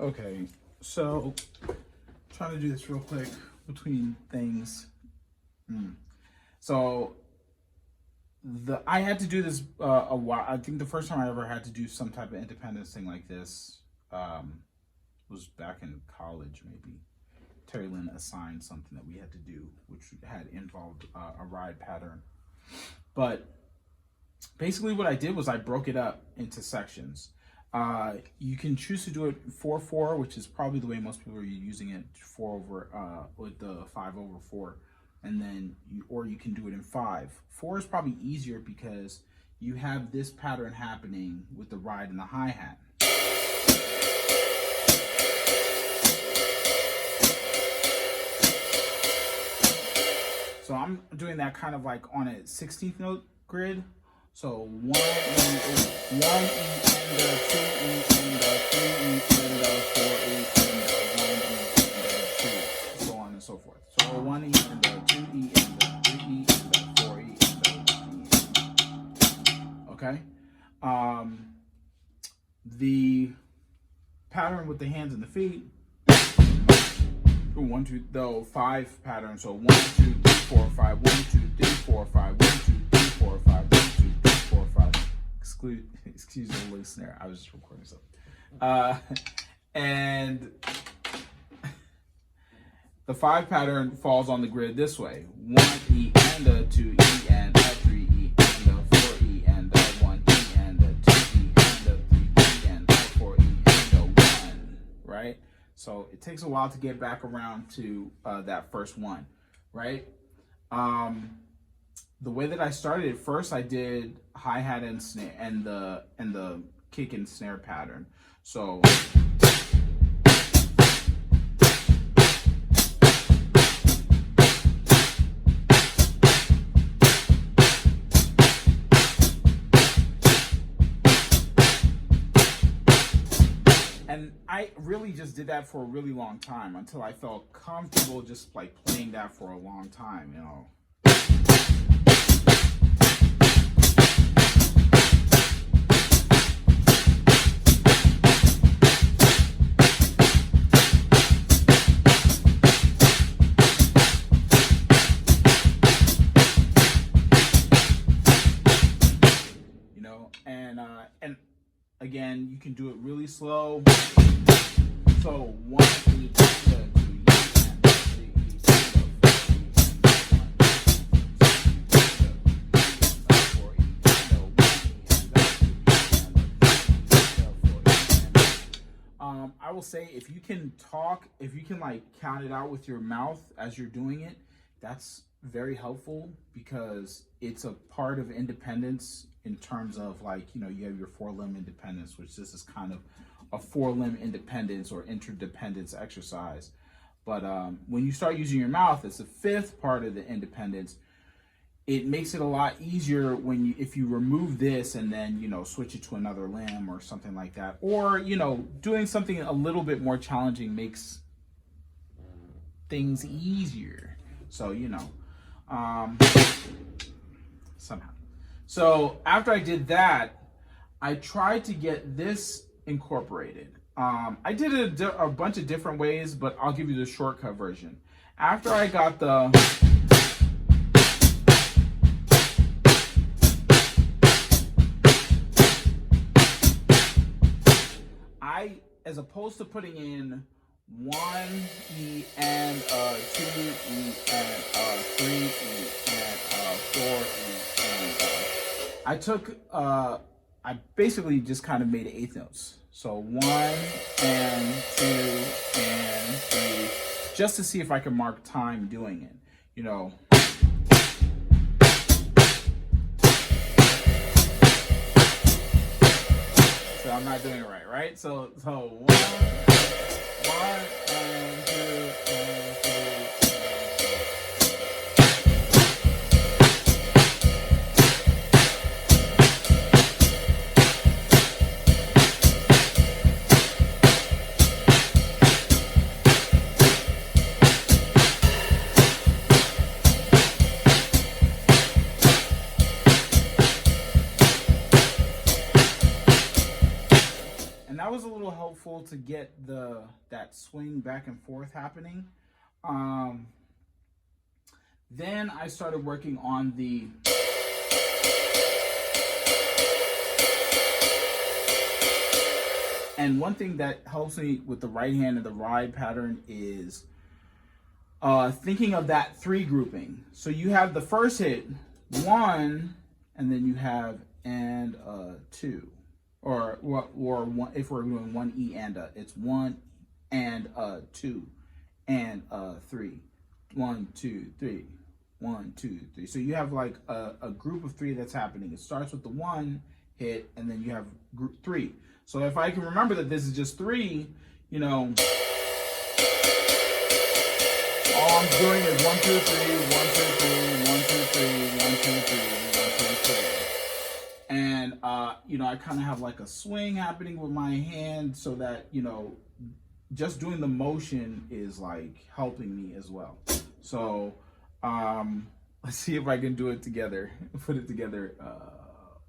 Okay, so trying to do this real quick between things. So I had to do this a while. I think the first time I ever had to do some type of independence thing like this was back in college, maybe. Terry Lynn assigned something that we had to do, which had involved a ride pattern. But basically what I did was I broke it up into sections. You can choose to do it 4/4, which is probably the way most people are using it, 4 over with the 5/4, and then you can do it in 5. 4 is probably easier because you have this pattern happening with the ride and the hi-hat. So I'm doing that kind of like on a 16th note grid. So 1 E, 1 E and 2 E and 3 E and 4 E and 1 E and 2, so on and so forth. So 1 E and 2 E and 3 E and 4 E and 1 E. Okay. The pattern with the hands and the feet. 1, 2, the 5 pattern. So 1, 2, 3, 4, 5. 1, 2, 3, 4, 5. 1, 2, 3, 4, 5. 1, 2, 3, 4, 5. Excuse the listener. I was just recording something. And the 5 pattern falls on the grid this way: 1 E and a 2 E and a 3 E and a 4 E and a 1 E and a 2 E and a 3 E and a 4 E and a 1. Right? So it takes a while to get back around to that first one, right? The way that I started it, first I did hi-hat and snare and the kick and snare pattern. So and I really just did that for a really long time until I felt comfortable just like playing that for a long time, you know. And again, you can do it really slow. So 1 E, 2 E, and 3 E, I will say if you can talk, if you can like count it out with your mouth as you're doing it, that's very helpful because it's a part of independence in terms of like, you know, you have your 4-limb independence, which this is kind of a 4-limb independence or interdependence exercise. But when you start using your mouth as the 5th part of the independence, it makes it a lot easier when if you remove this and then, you know, switch it to another limb or something like that. Or, you know, doing something a little bit more challenging makes things easier. So, you know, somehow. So after I did that, I tried to get this incorporated. I did a bunch of different ways, but I'll give you the shortcut version. After I got as opposed to putting in 1 E and 2 E and 3 E and 4 E and I basically just kind of made 8th notes. So 1 and 2 and 3, just to see if I can mark time doing it, you know. So I'm not doing it right? So 1 and 2 and 3. that was a little helpful to get that swing back and forth happening. Um, then I started working on the and one thing that helps me with the right hand and the ride pattern is thinking of that three grouping. So you have the first hit, one, and then you have and two, or one. If we're doing one E and it's one and two and three, 1, 2, 3, 1, 2, 3. So you have like a group of three that's happening. It starts with the one hit, and then you have group three. So if I can remember that this is just three, you know, all I'm doing is 1, 2, 3, 1, 2, 3, 1, 2, 3, 1, 2, 3, 1, 2, 3. And, you know, I kind of have like a swing happening with my hand so that, you know, just doing the motion is like helping me as well. So let's see if I can do it together, put it together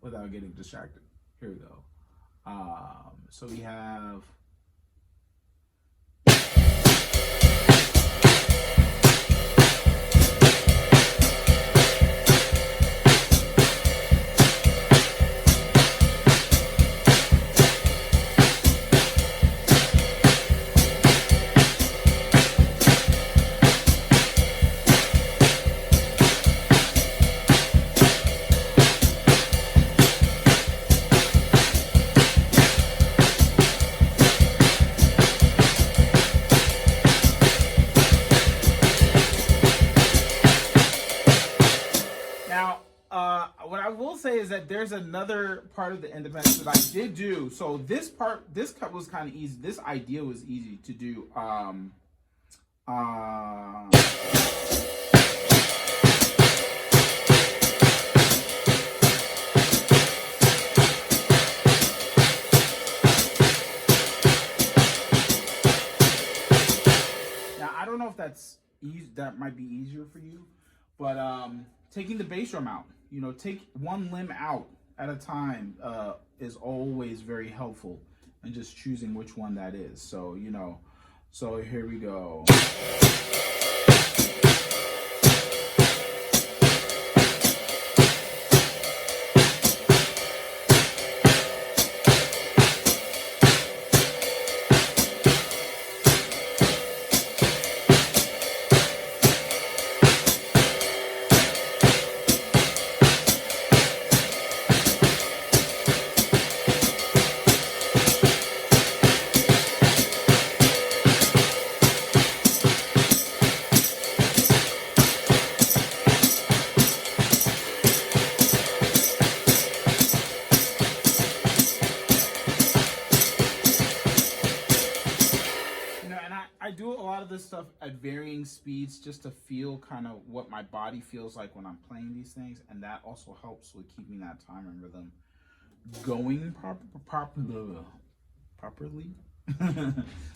without getting distracted. Here we go. So we have what I will say is that there's another part of the independence that I did do. So this cut was kind of easy. This idea was easy to do. Now I don't know if that's easy. That might be easier for you, but taking the bass drum out. You know, take one limb out at a time is always very helpful, and just choosing which one that is. So, you know, so here we go. I do a lot of this stuff at varying speeds just to feel kind of what my body feels like when I'm playing these things, and that also helps with keeping that time and rhythm going properly.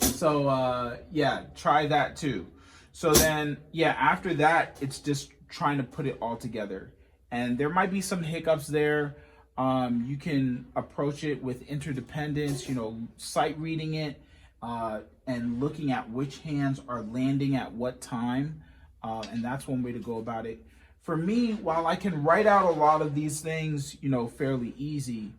So yeah, try that too. So then yeah, after that it's just trying to put it all together, and there might be some hiccups there. You can approach it with interdependence, you know, sight reading it, and looking at which hands are landing at what time, and that's one way to go about it. For me, while I can write out a lot of these things, you know, fairly easy,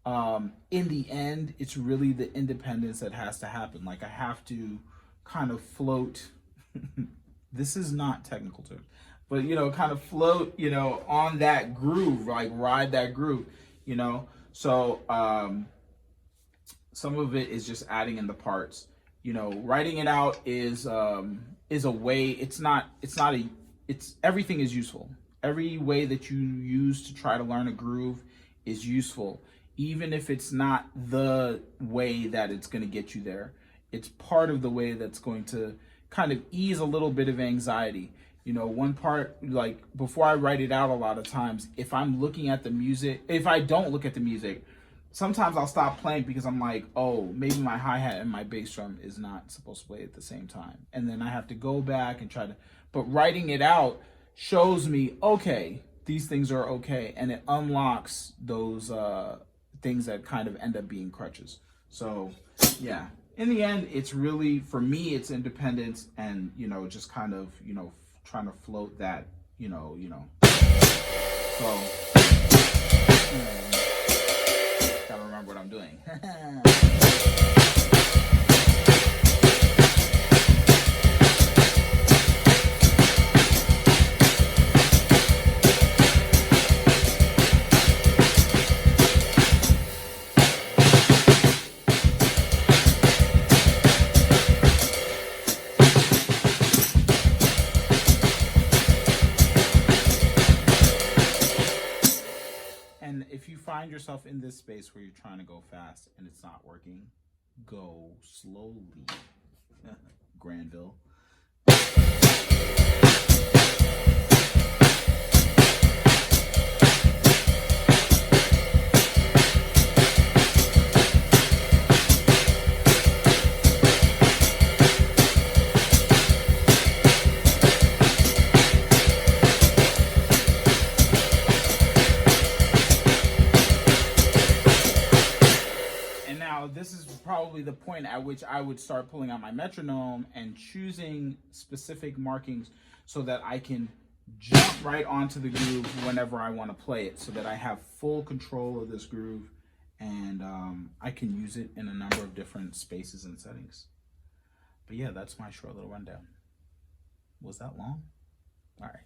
in the end, it's really the independence that has to happen. Like I have to kind of float. This is not technical terms, but you know, kind of float, you know, on that groove, like ride that groove, you know. So some of it is just adding in the parts. You know, writing it out is a way. It's everything is useful. Every way that you use to try to learn a groove is useful, even if it's not the way that it's going to get you there. It's part of the way that's going to kind of ease a little bit of anxiety. You know, one part, like before I write it out, a lot of times, if I'm looking at the music, if I don't look at the music, sometimes I'll stop playing because I'm like, oh, maybe my hi-hat and my bass drum is not supposed to play at the same time. And then I have to go back and try to, but writing it out shows me, okay, these things are okay. And it unlocks those things that kind of end up being crutches. So yeah, in the end, it's really, for me, it's independence, and just kind of trying to float that, so gotta remember what I'm doing. And if you find yourself in this space where you're trying to go fast and it's not working, go slowly. Granville. This is probably the point at which I would start pulling out my metronome and choosing specific markings so that I can jump right onto the groove whenever I want to play it, so that I have full control of this groove, and I can use it in a number of different spaces and settings. But yeah, that's my short little rundown. Was that long? All right.